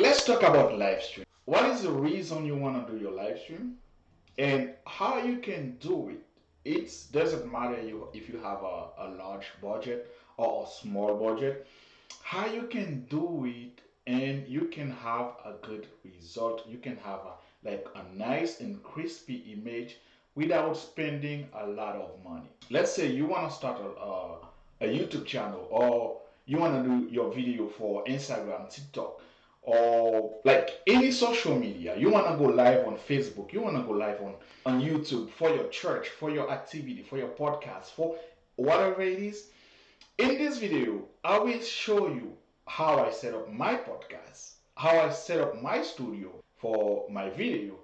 let's talk about live stream. What is the reason you want to do your live stream and how you can do it? It doesn't matter if you have a large budget or a small budget. How you can do it and you can have a good result. You can have a nice and crispy image without spending a lot of money. Let's say you want to start a YouTube channel, or you want to do your video for Instagram, TikTok, or like any social media. You want to go live on Facebook, you want to go live on YouTube for your church, for your activity, for your podcast, for whatever it is. In this video, I will show you how I set up my podcast, how I set up my studio for my video,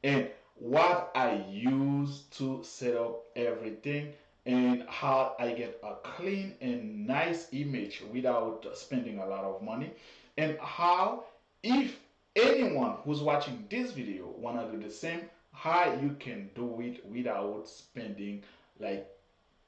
and what I use to set up everything, and how I get a clean and nice image without spending a lot of money, and how, if anyone who's watching this video wanna do the same, how you can do it without spending like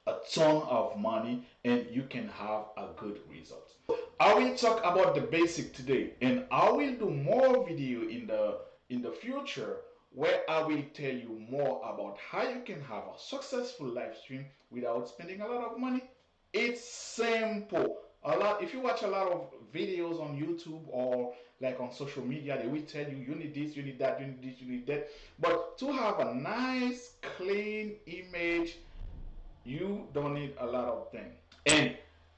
a ton of money, and you can have a good result. I will talk about the basic today, and I will do more video in the future where I will tell you more about how you can have a successful live stream without spending a lot of money. It's simple. A lot, if you watch a lot of videos on YouTube or like on social media, they will tell you you need this, you need that, you need this, you need that. But to have a nice clean image, you don't need a lot of things, and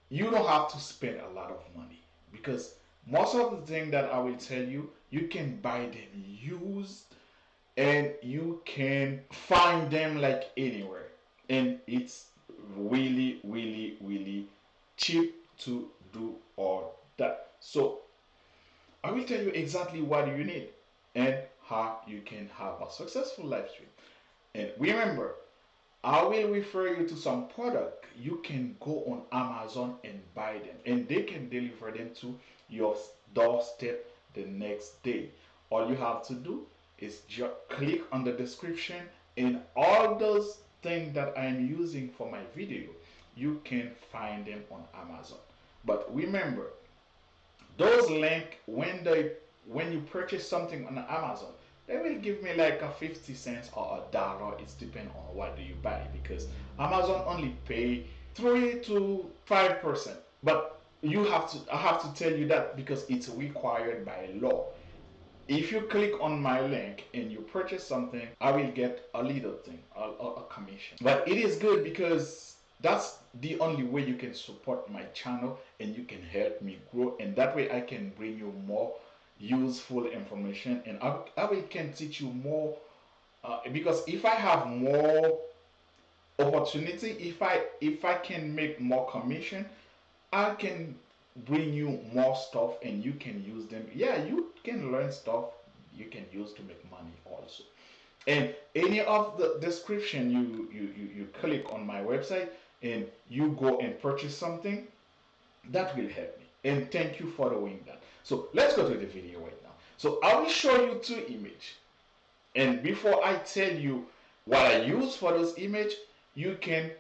you don't have to spend a lot of money, because most of the things that I will tell you, you can buy them used, and you can find them like anywhere, and it's really really really cheap to do all that. So I will tell you exactly what you need and how you can have a successful live stream. And remember, I will refer you to some product. You can go on Amazon and buy them, and they can deliver them to your doorstep the next day. All you have to do is just click on the description, and all those things that I'm using for my video, you can find them on Amazon. But remember, those link, when you purchase something on Amazon, they will give me like a 50 cents or a dollar. It's depend on what do you buy, because Amazon only pay 3 to 5%. But I have to tell you that because it's required by law. If you click on my link and you purchase something, I will get a little thing, a commission. But it is good because that's the only way you can support my channel and you can help me grow. And that way I can bring you more useful information, and I will can teach you more, because if I have more opportunity, if I can make more commission, I can bring you more stuff and you can use them. Yeah, you can learn stuff you can use to make money also. And any of the description, you click on my website and you go and purchase something, that will help me. And thank you for doing that. So let's go to the video right now. So I will show you two images. And before I tell you what I use for those images, you can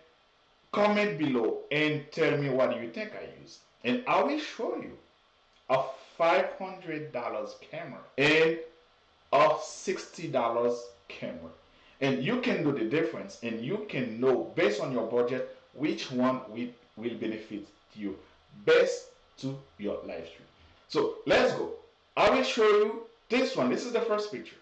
comment below and tell me what you think I use. And I will show you a $500 camera and a $60 camera. And you can do the difference, and you can know based on your budget which one will benefit you best to your live stream. So let's go. I will show you this one. This is the first picture,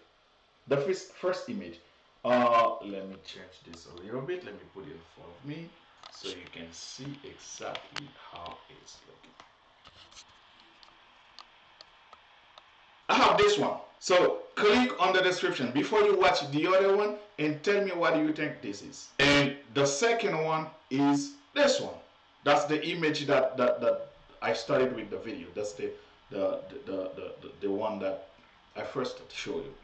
the first image. Let me change this a little bit. Let me put it in front of me so you can see exactly how it's looking. I have this one. So click on the description before you watch the other one and tell me what you think this is. And the second one is this one. That's the image that I started with the video. That's the one that I first showed you.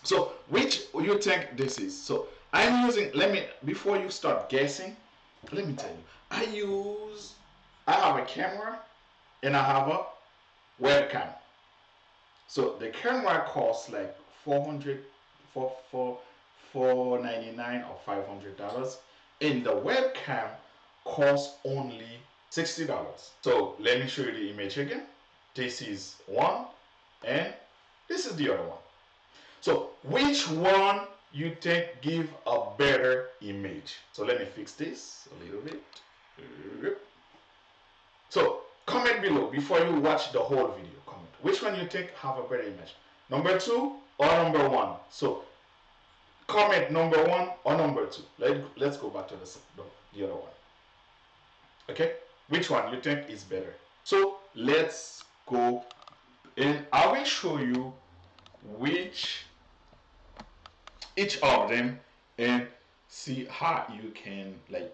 So which you think this is? So I'm using, before you start guessing, let me tell you. I have a camera and I have a webcam. So the camera costs like $499 or $500, and the webcam costs only $60. So let me show you the image again. This is one, and this is the other one. So which one you think give a better image? So let me fix this a little bit. So comment below before you watch the whole video. Comment which one you think have a better image, number 2 or number 1. So comment number 1 or number 2. Let's go back to the other one. Okay, which one you think is better? So let's go, and I will show you which each of them, and see how you can, like,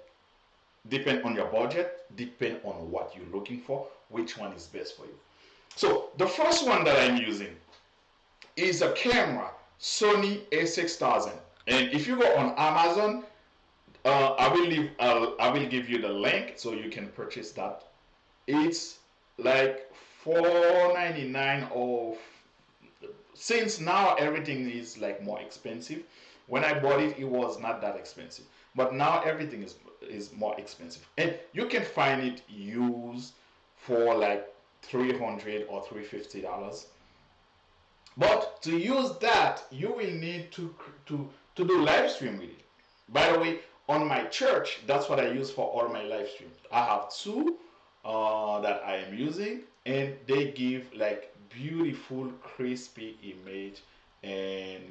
depend on your budget, depend on what you're looking for, which one is best for you. So the first one that I'm using is a camera, Sony a6000, and if you go on Amazon, I will give you the link so you can purchase that. It's like $4.99, or since now everything is like more expensive. When I bought it, it was not that expensive, but now everything is more expensive, and you can find it used for like $300 or $350. But to use that, you will need to do live stream with it. By the way, on my church, that's what I use for all my live streams. I have two that I am using, and they give like beautiful, crispy image, and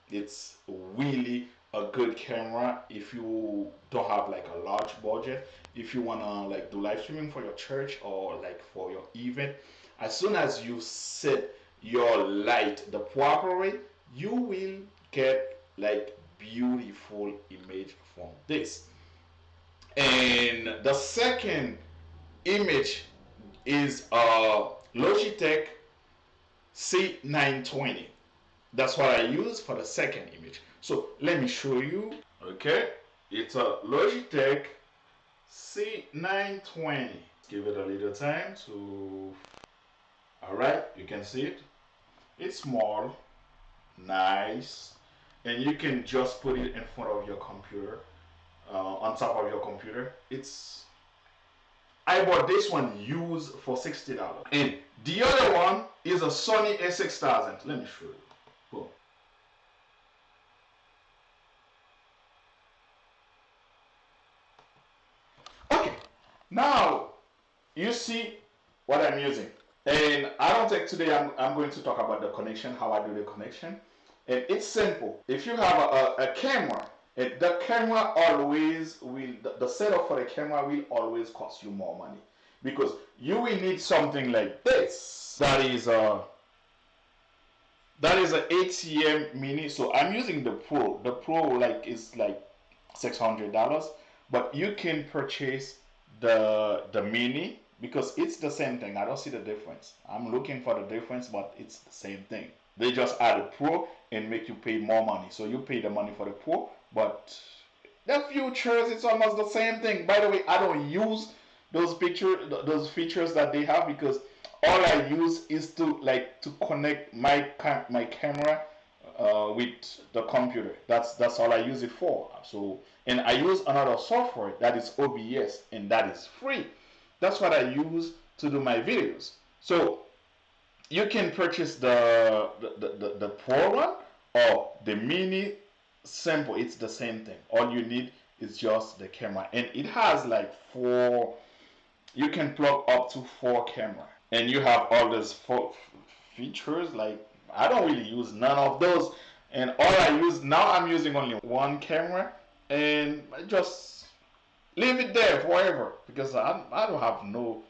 it's really a good camera if you don't have like a large budget. If you wanna like do live streaming for your church or like for your event, as soon as you set your light the proper way, you will get like beautiful image from this. And the second image is a Logitech C920. That's what I use for the second image. So let me show you. Okay, it's a Logitech C920. Give it a little time to. Alright, you can see it. It's small, nice, and you can just put it in front of your computer, on top of your computer. I bought this one used for $60. And the other one is a Sony a6000. Let me show you. Boom. Okay, now you see what I'm using. And I don't think today I'm going to talk about the connection, how I do the connection. And it's simple. If you have a camera, the camera always will, the setup for the camera will always cost you more money, because you will need something like this. That is a ATM mini. So I'm using the Pro. The Pro is like $600, but you can purchase the mini, because it's the same thing. I don't see the difference. I'm looking for the difference, but it's the same thing. They just add a Pro and make you pay more money. So you pay the money for the Pro, but the features, it's almost the same thing. By the way, I don't use those features that they have, because all I use is to connect my camera with the computer. That's all I use it for. So, and I use another software that is OBS, and that is free. That's what I use to do my videos. So you can purchase the Pro one or the mini. Simple, it's the same thing. All you need is just the camera, and it has like four. You can plug up to 4 camera, and you have all those 4 features. Like, I don't really use none of those, and all I use now, I'm using only 1 camera, and I just leave it there forever, because I don't have no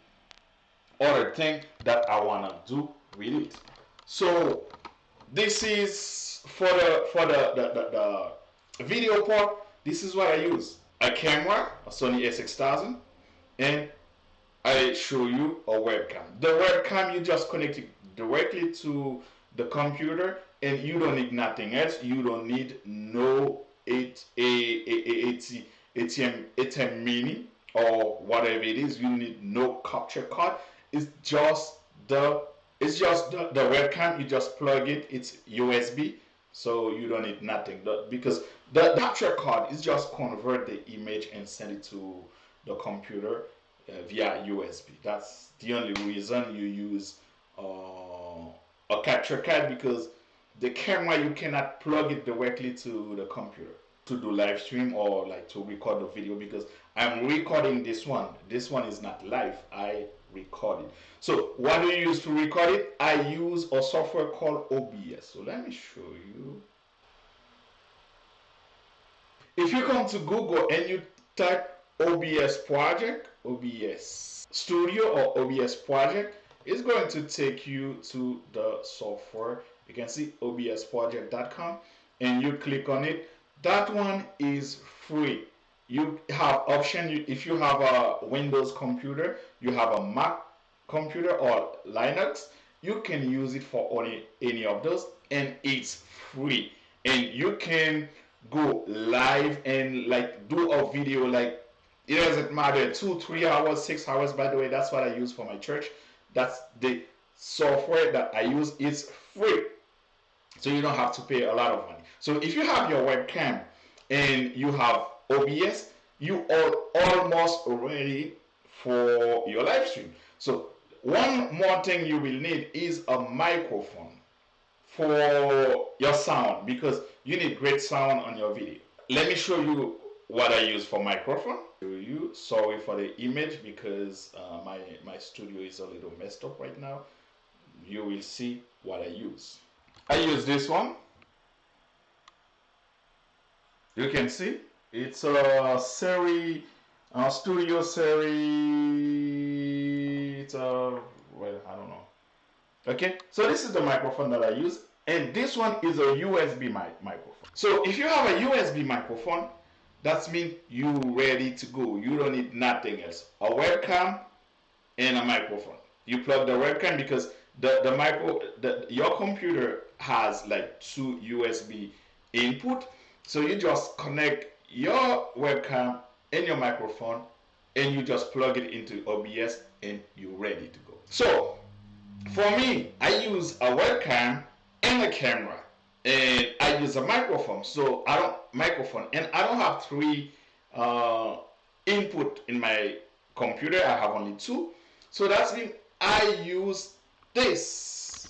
other thing that I wanna do with it. So this is for the video part. This is what I use: a camera, a Sony a6000, and I show you a webcam. The webcam, you just connect it directly to the computer, and you don't need nothing else. You don't need no ATM mini or whatever it is. You need no capture card. It's just the webcam. You just plug it. It's USB, so you don't need nothing. Because the capture card is just convert the image and send it to the computer via USB. That's the only reason you use a capture card because the camera you cannot plug it directly to the computer to do live stream or like to record the video because I'm recording this one. This one is not live. I record it. So what do you use to record it? I use a software called OBS. So let me show you. If you come to Google and you type OBS project, OBS Studio or OBS project, it's going to take you to the software. You can see obsproject.com and you click on it. That one is free. You have option if you have a Windows computer, you have a Mac computer or Linux, you can use it for any of those and it's free. And you can go live and like do a video like it doesn't matter 2 3 hours 6 hours. By the way, that's what I use for my church. That's the software that I use. It's free, so you don't have to pay a lot of money. So if you have your webcam and you have OBS, you are almost ready for your live stream. So one more thing you will need is a microphone for your sound because you need great sound on your video. Let me show you what I use for microphone. Sorry for the image because my studio is a little messed up right now. You will see what I use. I use this one. You can see it's a series studio series. It's a well, I don't know. Okay, so this is the microphone that I use, and this one is a USB microphone. So if you have a USB microphone, that means you ready to go. You don't need nothing else. A webcam and a microphone. You plug the webcam because your computer has like 2 USB input. So you just connect your webcam and your microphone and you just plug it into OBS and you're ready to go. So for me, I use a webcam and a camera and I use a microphone. So I don't have 3 input in my computer. I have only 2. So that's means I use this.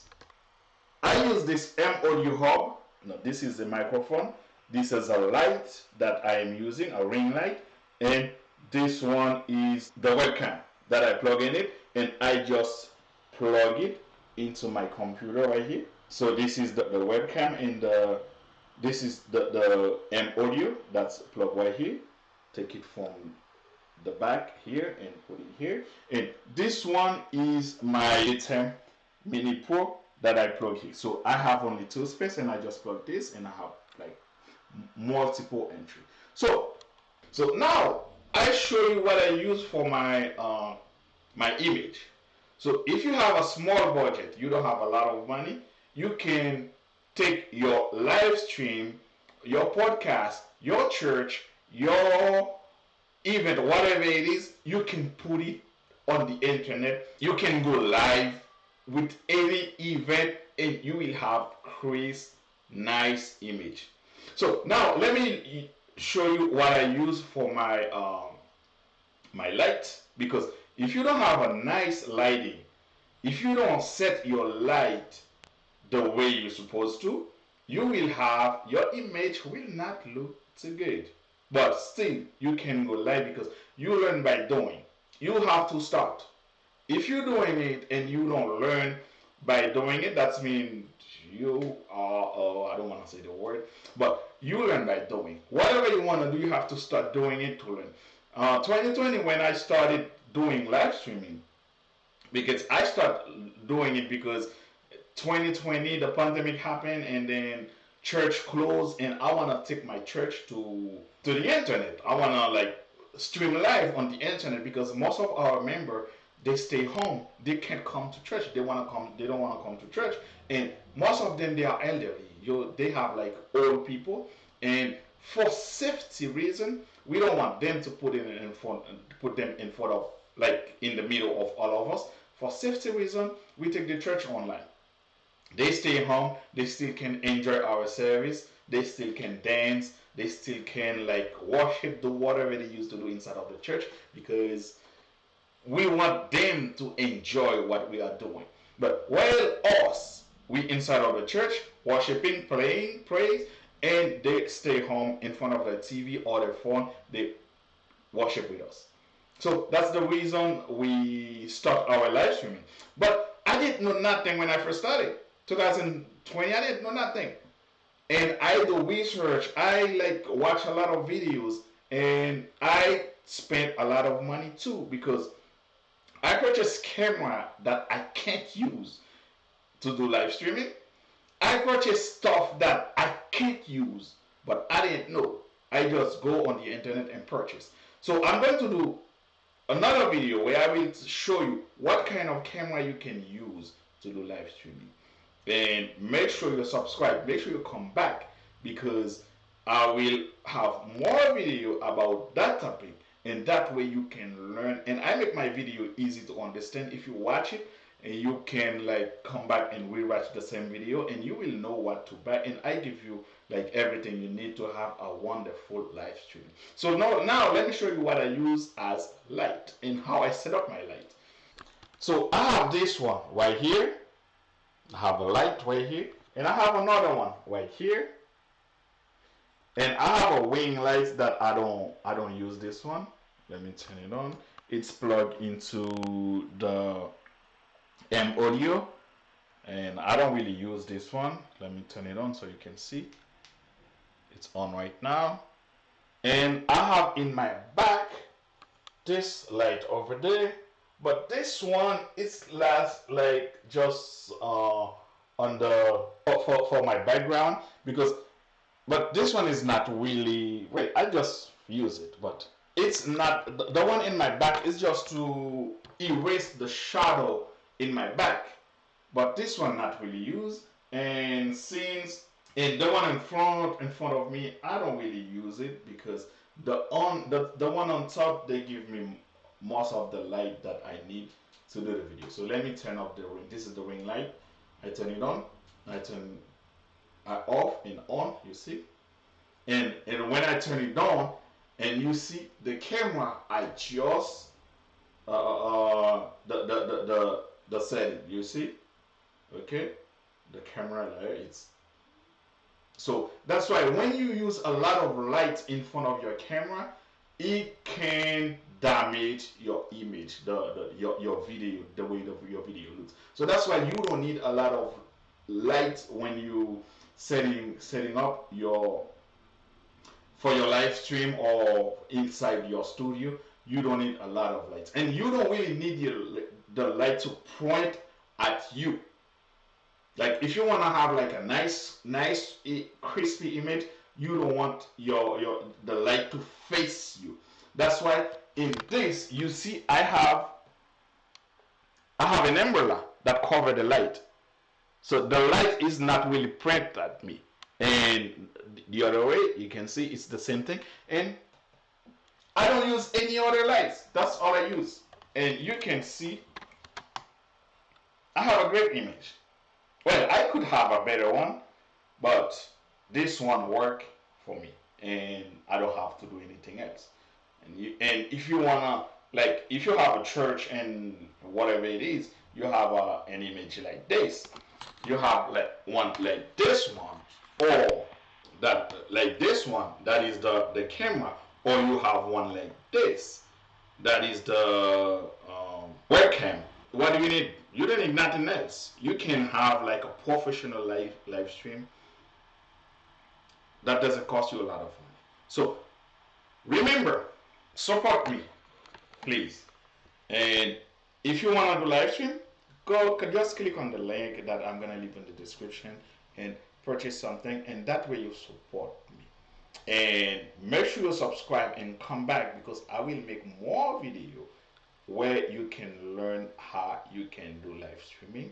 I use this M audio hub. No, this is the microphone. This is a light that I am using, a ring light, and this one is the webcam that I plug in it, and I just plug it into my computer right here. So this is the webcam, and this is the M audio that's plugged right here. Take it from the back here and put it here. And this one is my Logitech Mini Pro that I plug here. So I have only 2 space, and I just plug this, and I have like multiple entry. So now I show you what I use for my my image. So if you have a small budget, you don't have a lot of money, you can take your live stream, your podcast, your church, your event, whatever it is, you can put it on the internet. You can go live with any event and you will have crisp, nice image. So now let me show you what I use for my my light, because if you don't have a nice lighting, if you don't set your light the way you're supposed to, you will have your image will not look too good. But still, you can go live because you learn by doing. You have to start. If you're doing it and you don't learn by doing it, that means you are, I don't want to say the word, but you learn by doing. Whatever you want to do, you have to start doing it to learn. 2020, when I started doing live streaming, because I started doing it because 2020, the pandemic happened and then church closed, and I want to take my church to the internet. I want to like stream live on the internet because most of our members, they stay home. They can't come to church. They want to come. They don't want to come to church, and most of them, they are elderly. They have like old people, and for safety reason, we don't want them to put them in front of, like, in the middle of all of us. For safety reason, we take the church online. They stay home. They still can enjoy our service. They still can dance. They still can like worship, do whatever they used to do inside of the church, because we want them to enjoy what we are doing. But while us, we inside of the church, worshiping, playing, praise, and they stay home in front of their TV or their phone. They worship with us. So that's the reason we start our live streaming. But I didn't know nothing when I first started. 2020, I didn't know nothing. And I do research. I like watch a lot of videos, and I spent a lot of money too because I purchased camera that I can't use to do live streaming. I purchased stuff that I can't use, but I didn't know. I just go on the internet and purchase. So I'm going to do another video where I will show you what kind of camera you can use to do live streaming. And make sure you subscribe. Make sure you come back because I will have more video about that topic, and that way you can learn. And I make my video easy to understand. If you watch it, and you can like come back and rewatch the same video, and you will know what to buy. And I give you like everything you need to have a wonderful live stream. So now let me show you what I use as light and how I set up my light. So I have this one right here. I have a light right here, and I have another one right here, and I have a ring light that I don't use this one. Let me turn it on. It's plugged into the audio, and I don't really use this one. Let me turn it on so you can see. It's on right now. And I have in my back this light over there, but this one is last like just on the for my background because, but this one is not really, wait, I just use it, but it's not, the one in my back is just to erase the shadow in my back, but this one not really used. And since and the one in front of me, I don't really use it because the one on top, they give me most of the light that I need to do the video. So let me turn off the ring. This is the ring light. I turn it on. I turn off and on. You see, and when I turn it on, and you see the camera, I just the setting. You see, okay, the camera there. It's so that's why when you use a lot of light in front of your camera, it can damage your image, your video, the way your video looks. So that's why you don't need a lot of light when you setting up your for your live stream or inside your studio. You don't need a lot of lights, and you don't really need the light to point at you. Like if you want to have like a nice crispy image, you don't want the light to face you. That's why in this, you see I have an umbrella that cover the light, so the light is not really pointed at me. And the other way, you can see it's the same thing. And I don't use any other lights. That's all I use. And you can see I have a great image. Well, I could have a better one, but this one work for me, and I don't have to do anything else. And if you wanna, like, if you have a church and whatever it is, you have an image like this. You have like one like this one, or that like this one. That is the camera, or you have one like this. That is the webcam. What do you need? You don't need nothing else. You can have like a professional live stream. That doesn't cost you a lot of money. So remember, support me, please. And if you want to do live stream, just click on the link that I'm gonna leave in the description and purchase something, and that way you support me. And make sure you subscribe and come back because I will make more video where you can learn how you can do live streaming.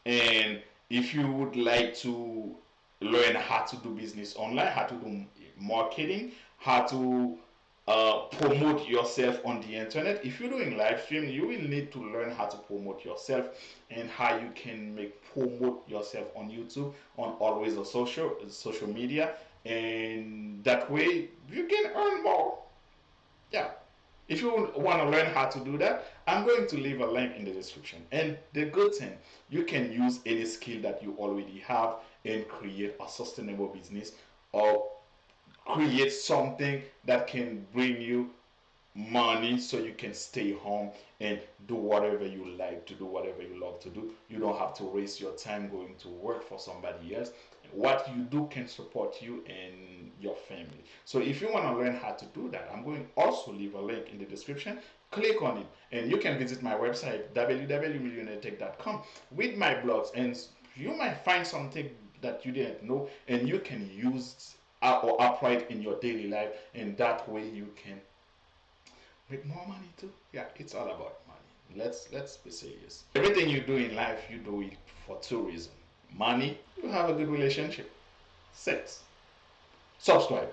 And if you would like to learn how to do business online, how to do marketing, how to promote yourself on the internet. If you're doing live stream, you will need to learn how to promote yourself and how you can promote yourself on YouTube, on always the social media, and that way you can earn more. Yeah. If you want to learn how to do that, I'm going to leave a link in the description. And the good thing, you can use any skill that you already have and create a sustainable business, or create something that can bring you money so you can stay home and do whatever you like to do, whatever you love to do. You don't have to waste your time going to work for somebody else. What you do can support you and your family. So if you want to learn how to do that, I'm going to also leave a link in the description. Click on it and you can visit my website www.millionairetek.com with my blogs, and you might find something that you didn't know and you can use or apply it in your daily life, and that way you can make more money too. Yeah, it's all about money. Let's be serious. Everything you do in life, you do it for two reasons: money, you have a good relationship, sex. Subscribe.